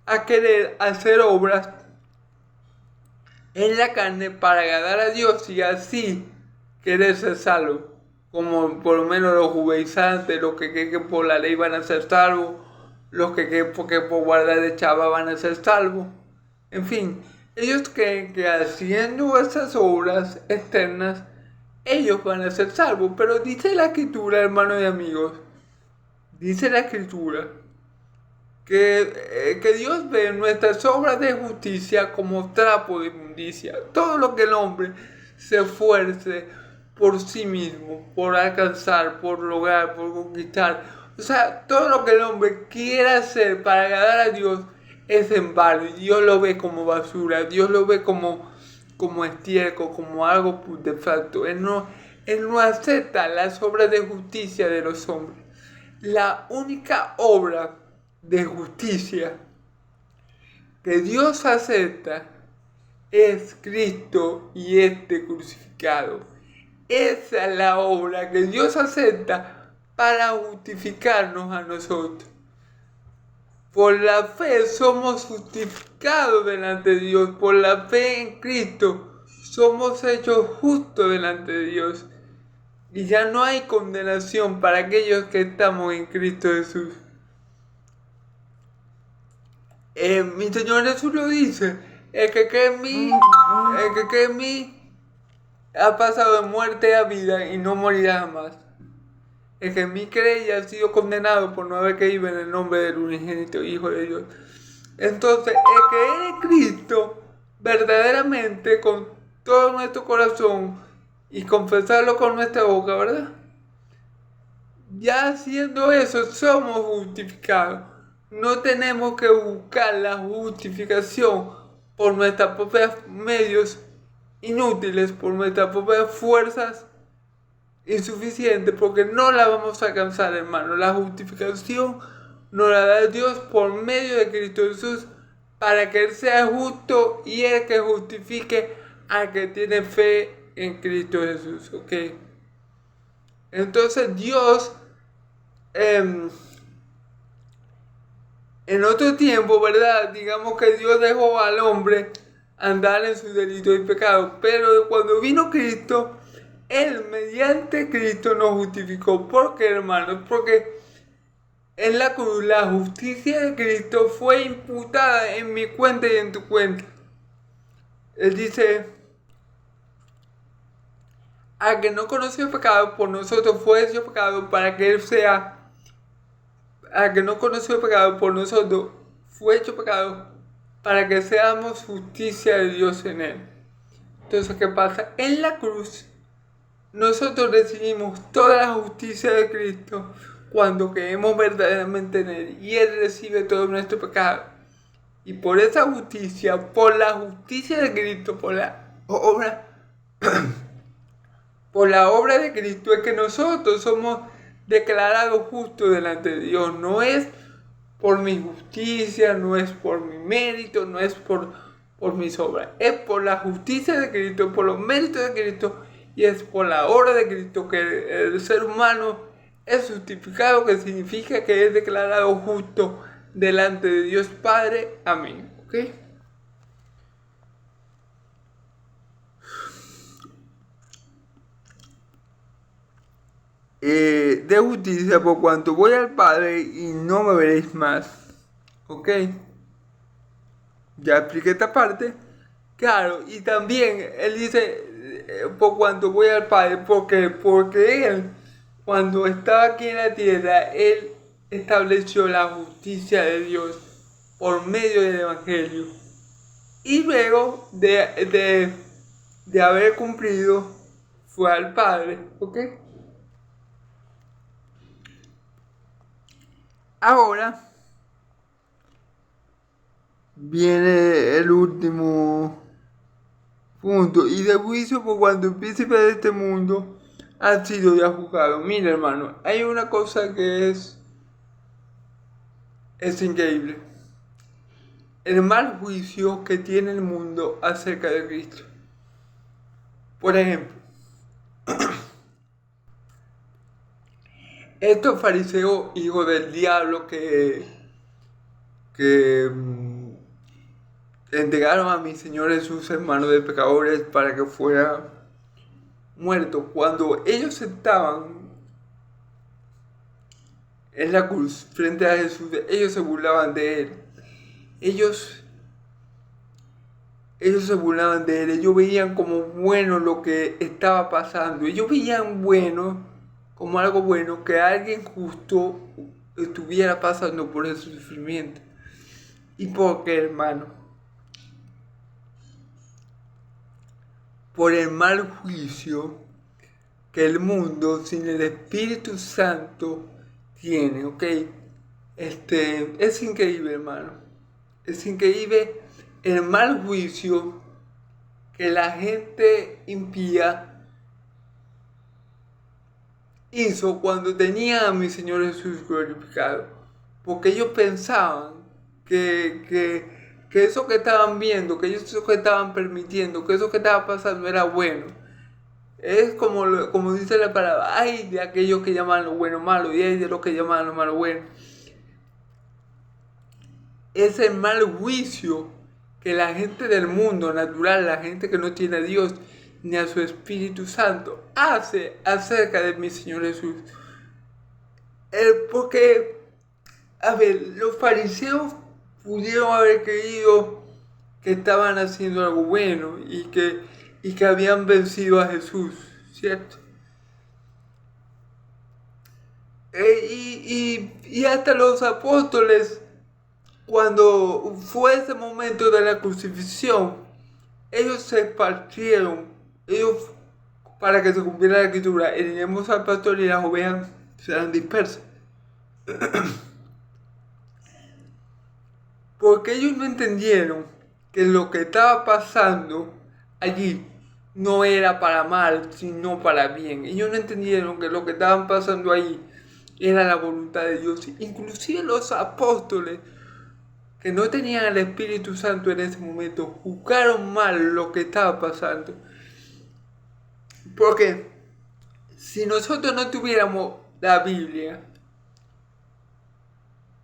a querer hacer obras en la carne para agradar a Dios y así querer ser salvo. Como por lo menos los judaizantes, los que creen que por la ley van a ser salvos, los que creen que por guardar el Shabbat van a ser salvos. En fin, ellos creen que haciendo esas obras externas, ellos van a ser salvos. Pero dice la Escritura, hermanos y amigos, dice la Escritura que Dios ve nuestras obras de justicia como trapo de inmundicia. Todo lo que el hombre se esfuerce por sí mismo, por alcanzar, por lograr, por conquistar, o sea, todo lo que el hombre quiera hacer para agradar a Dios es en vano. Dios lo ve como basura, Dios lo ve como estiércol, como algo putrefacto. Él no acepta las obras de justicia de los hombres. La única obra de justicia que Dios acepta es Cristo y este crucificado. Esa es la obra que Dios acepta para justificarnos a nosotros. Por la fe somos justificados delante de Dios. Por la fe en Cristo somos hechos justos delante de Dios. Y ya no hay condenación para aquellos que estamos en Cristo Jesús. Mi Señor Jesús lo dice, el que cree en mí ha pasado de muerte a vida y no morirá jamás. El que en mí cree ya ha sido condenado por no haber creído en el nombre del unigénito Hijo de Dios. Entonces, el creer en Cristo verdaderamente con todo nuestro corazón y confesarlo con nuestra boca, ¿verdad? Ya haciendo eso somos justificados. No tenemos que buscar la justificación por nuestros propios medios inútiles, por nuestras propias fuerzas insuficientes, porque no la vamos a alcanzar, hermano. La justificación nos la da Dios por medio de Cristo Jesús, para que Él sea justo y el que justifique al que tiene fe en Cristo Jesús. ¿Ok? Entonces Dios en otro tiempo, ¿verdad? Digamos que Dios dejó al hombre andar en sus delitos y pecados. Pero cuando vino Cristo, Él mediante Cristo nos justificó. ¿Por qué, hermanos? Porque en la cruz la justicia de Cristo fue imputada en mi cuenta y en tu cuenta. Él dice, al que no conoció pecado, por nosotros fue hecho pecado para que Él sea. Al que no conoció pecado, por nosotros fue hecho pecado para que seamos justicia de Dios en Él. Entonces, ¿qué pasa? En la cruz nosotros recibimos toda la justicia de Cristo cuando creemos verdaderamente en Él. Y Él recibe todo nuestro pecado. Y por esa justicia, por la justicia de Cristo, por la obra de Cristo, es que nosotros somos declarados justos delante de Dios. No es por mi justicia, no es por mi mérito, no es por mis obras. Es por la justicia de Cristo, por los méritos de Cristo, y es por la obra de Cristo que el ser humano es justificado, que significa que es declarado justo delante de Dios Padre. Amén. ¿Ok? De justicia por cuanto voy al Padre y no me veréis más. ¿Ok? Ya expliqué esta parte. Claro, y también Él dice, por cuanto voy al Padre, porque Él, cuando estaba aquí en la tierra, Él estableció la justicia de Dios por medio del Evangelio. Y luego de haber cumplido, fue al Padre. ¿Ok? Ahora viene el último punto. Y de juicio por cuando el príncipe de este mundo ha sido ya juzgado. Mira, hermano, hay una cosa que es increíble. El mal juicio que tiene el mundo acerca de Cristo. Por ejemplo, estos fariseos hijos del diablo que entregaron a mi Señor Jesús en manos de pecadores para que fuera muerto. Cuando ellos estaban en la cruz frente a Jesús, ellos se burlaban de Él. Ellos se burlaban de Él. Ellos veían como bueno lo que estaba pasando. Ellos veían bueno, como algo bueno, que alguien justo estuviera pasando por ese sufrimiento. ¿Y por qué, hermano? Por el mal juicio que el mundo sin el Espíritu Santo tiene, ¿ok? Es increíble, hermano. Es increíble el mal juicio que la gente impía hizo cuando tenía a mi Señor Jesús glorificado. Porque ellos pensaban que eso que estaban viendo, que eso que estaban permitiendo, que eso que estaba pasando era bueno. Es como dice la palabra, ay de aquellos que llaman lo bueno malo y hay de los que llaman lo malo bueno. Es el mal juicio que la gente del mundo natural, la gente que no tiene a Dios ni a su Espíritu Santo, hace acerca de mi Señor Jesús. Porque, a ver, los fariseos pudieron haber creído que estaban haciendo algo bueno y que habían vencido a Jesús, ¿cierto? Y hasta los apóstoles, cuando fue ese momento de la crucifixión, ellos se partieron, para que se cumpliera la escritura, iremos al pastor y las ovejas serán dispersas. Porque ellos no entendieron que lo que estaba pasando allí no era para mal, sino para bien. Ellos no entendieron que lo que estaban pasando allí era la voluntad de Dios. Inclusive los apóstoles, que no tenían el Espíritu Santo en ese momento, juzgaron mal lo que estaba pasando. Porque si nosotros no tuviéramos la Biblia,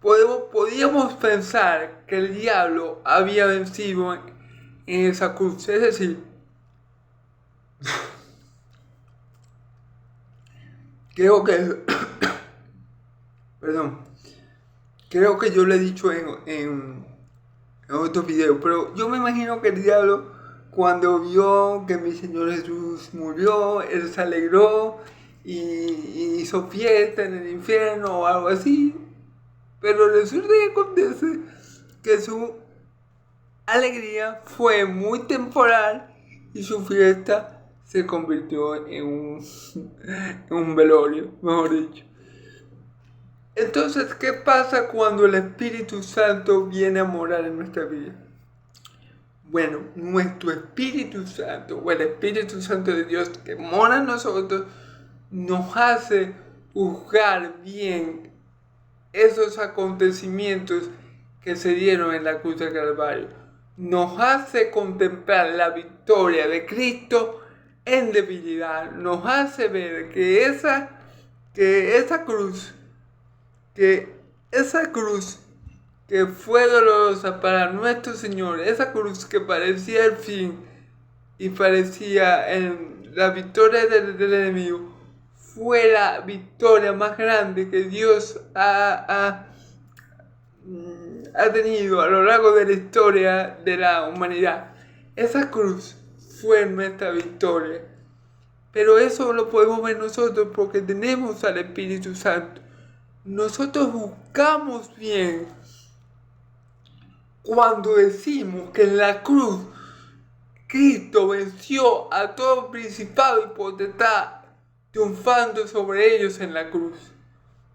podíamos pensar que el diablo había vencido en esa cruz. Es decir, creo que, perdón, creo que yo lo he dicho en otro video, pero yo me imagino que el diablo, cuando vio que mi Señor Jesús murió, él se alegró y hizo fiesta en el infierno o algo así. Pero resulta que acontece que su alegría fue muy temporal y su fiesta se convirtió en un velorio, mejor dicho. Entonces, ¿qué pasa cuando el Espíritu Santo viene a morar en nuestra vida? Bueno, nuestro Espíritu Santo, o el Espíritu Santo de Dios que mora en nosotros, nos hace juzgar bien esos acontecimientos que se dieron en la cruz del Calvario. Nos hace contemplar la victoria de Cristo en debilidad. Nos hace ver que esa cruz que fue dolorosa para nuestro Señor, esa cruz que parecía el fin y parecía la victoria del enemigo, fue la victoria más grande que Dios ha tenido a lo largo de la historia de la humanidad. Esa cruz fue nuestra victoria. Pero eso lo podemos ver nosotros porque tenemos al Espíritu Santo. Nosotros buscamos bien cuando decimos que en la cruz Cristo venció a todo principado y potestad, triunfando sobre ellos en la cruz.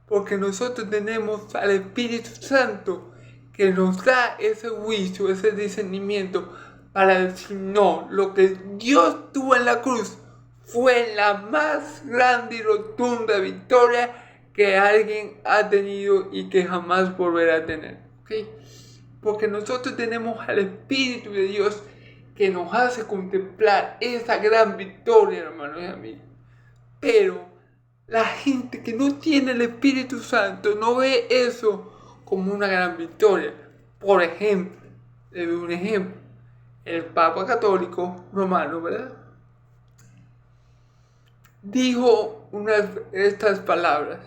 Porque nosotros tenemos al Espíritu Santo que nos da ese juicio, ese discernimiento para decir no, lo que Dios tuvo en la cruz fue la más grande y rotunda victoria que alguien ha tenido y que jamás volverá a tener. ¿Okay? Porque nosotros tenemos al Espíritu de Dios que nos hace contemplar esa gran victoria, hermanos y amigos. Pero la gente que no tiene el Espíritu Santo no ve eso como una gran victoria. Por ejemplo, le doy un ejemplo. El Papa Católico Romano, ¿verdad? Dijo estas palabras.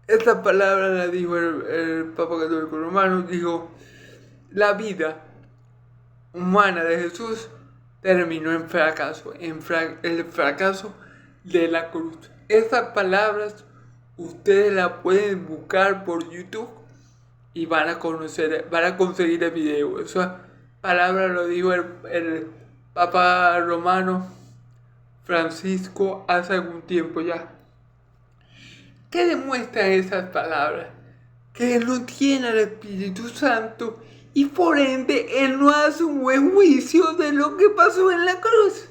Estas palabras las dijo el Papa Católico Romano. Dijo, la vida humana de Jesús terminó en fracaso, el fracaso de la cruz. Estas palabras ustedes las pueden buscar por YouTube y van a conseguir el video. Esa palabra lo dijo el Papa Romano Francisco hace algún tiempo ya. ¿Qué demuestran esas palabras? Que él no tiene el Espíritu Santo y por ende él no hace un buen juicio de lo que pasó en la cruz.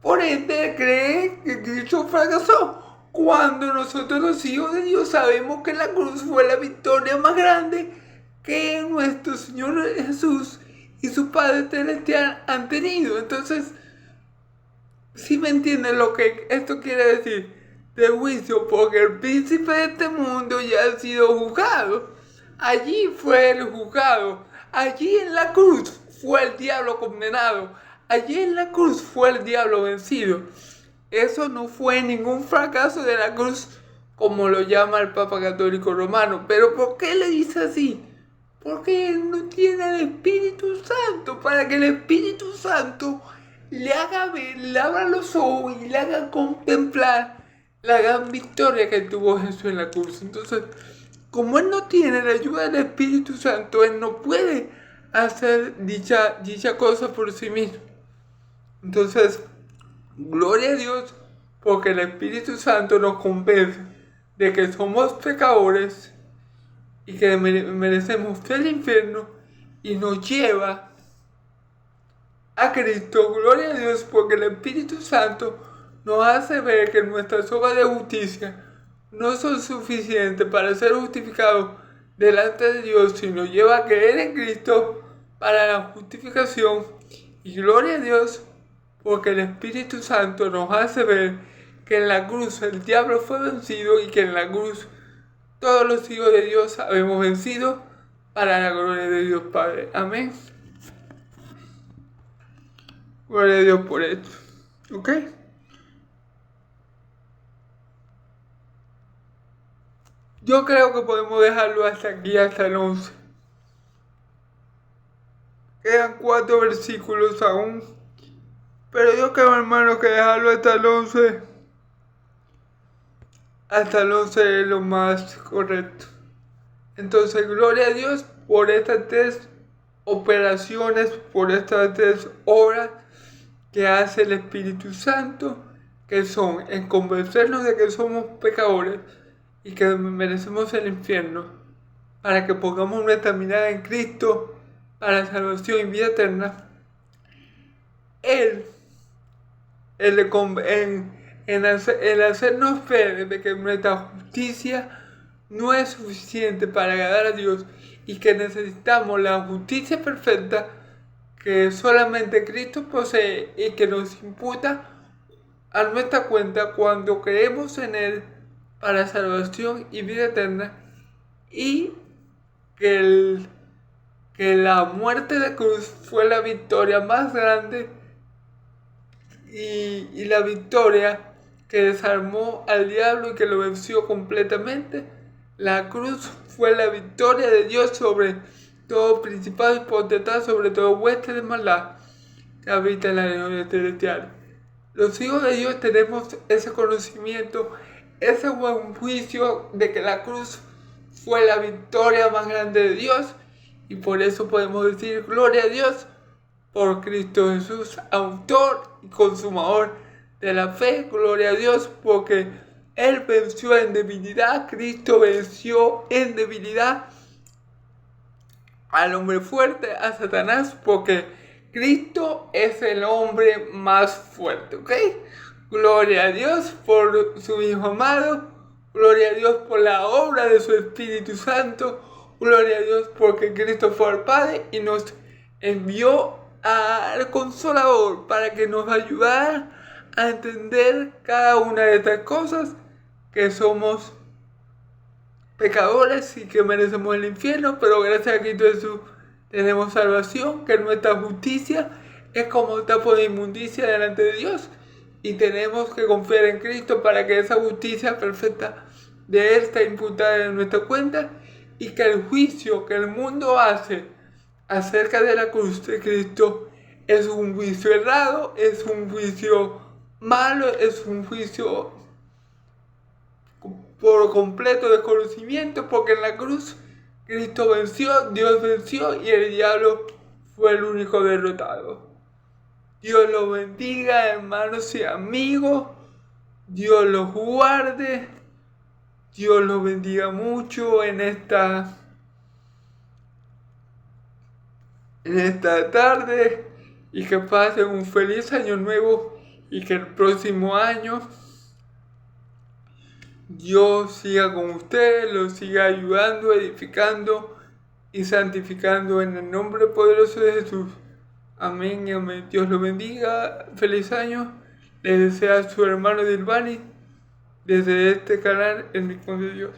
Por ende cree que Cristo fracasó. Cuando nosotros los hijos de Dios sabemos que la cruz fue la victoria más grande que nuestro Señor Jesús y su Padre Celestial han tenido. Entonces, ¿sí me entienden lo que esto quiere decir? De juicio, porque el príncipe de este mundo ya ha sido juzgado. Allí fue el juzgado. Allí en la cruz fue el diablo condenado. Allí en la cruz fue el diablo vencido. Eso no fue ningún fracaso de la cruz, como lo llama el Papa Católico Romano. ¿Pero por qué le dice así? Porque él no tiene el Espíritu Santo, para que el Espíritu Santo le haga ver, le abra los ojos y le haga contemplar la gran victoria que tuvo Jesús en la cruz. Entonces, como él no tiene la ayuda del Espíritu Santo, él no puede hacer dicha cosa por sí mismo. Entonces, gloria a Dios, porque el Espíritu Santo nos convence de que somos pecadores y que merecemos el infierno y nos lleva a Cristo. Gloria a Dios, porque el Espíritu Santo nos hace ver que nuestras obras de justicia no son suficientes para ser justificados delante de Dios, sino lleva a creer en Cristo para la justificación. Y gloria a Dios, porque el Espíritu Santo nos hace ver que en la cruz el diablo fue vencido y que en la cruz todos los hijos de Dios habemos vencido para la gloria de Dios Padre. Amén. Gloria a Dios por esto. ¿Ok? Yo creo que podemos dejarlo hasta aquí, hasta el 11. Quedan 4 versículos aún. Pero yo creo, hermano, que dejarlo hasta el 11. Hasta el 11 es lo más correcto. Entonces, gloria a Dios por estas 3 operaciones, por estas 3 obras que hace el Espíritu Santo, que son en convencernos de que somos pecadores y que merecemos el infierno, para que pongamos nuestra mirada en Cristo para salvación y vida eterna. Él, en hacernos ver de que nuestra justicia no es suficiente para agradar a Dios y que necesitamos la justicia perfecta que solamente Cristo posee y que nos imputa a nuestra cuenta cuando creemos en Él para salvación y vida eterna, y que la muerte de cruz fue la victoria más grande y la victoria que desarmó al diablo y que lo venció completamente. La cruz fue la victoria de Dios sobre todo principado y potestad, sobre todo hueste de maldad que habita en la regiones celestiales. Los hijos de Dios tenemos ese conocimiento, ese buen juicio de que la cruz fue la victoria más grande de Dios, y por eso podemos decir gloria a Dios por Cristo Jesús, autor y consumador de la fe. Gloria a Dios porque Él venció en debilidad. Cristo venció en debilidad al hombre fuerte, a Satanás, porque Cristo es el hombre más fuerte, ¿ok? Gloria a Dios por su Hijo amado. Gloria a Dios por la obra de su Espíritu Santo. Gloria a Dios porque Cristo fue al Padre y nos envió al Consolador para que nos ayudara a entender cada una de estas cosas, que somos pecadores y que merecemos el infierno, pero gracias a Cristo Jesús tenemos salvación, que nuestra justicia es como tapo de inmundicia delante de Dios, y tenemos que confiar en Cristo para que esa justicia perfecta de Él esté imputada en nuestra cuenta, y que el juicio que el mundo hace acerca de la cruz de Cristo es un juicio errado, es un juicio malo, es un juicio por completo desconocimiento, porque en la cruz Cristo venció, Dios venció y el diablo fue el único derrotado. Dios los bendiga, hermanos y amigos. Dios los guarde. Dios los bendiga mucho en esta tarde, y que pasen un feliz año nuevo, y que el próximo año Dios siga con ustedes, los siga ayudando, edificando y santificando en el nombre poderoso de Jesús. Amén y amén. Dios los bendiga. Feliz año. Les desea su hermano Dilbani desde este canal, El Rincón de Dios.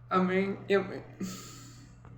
Amén y amén.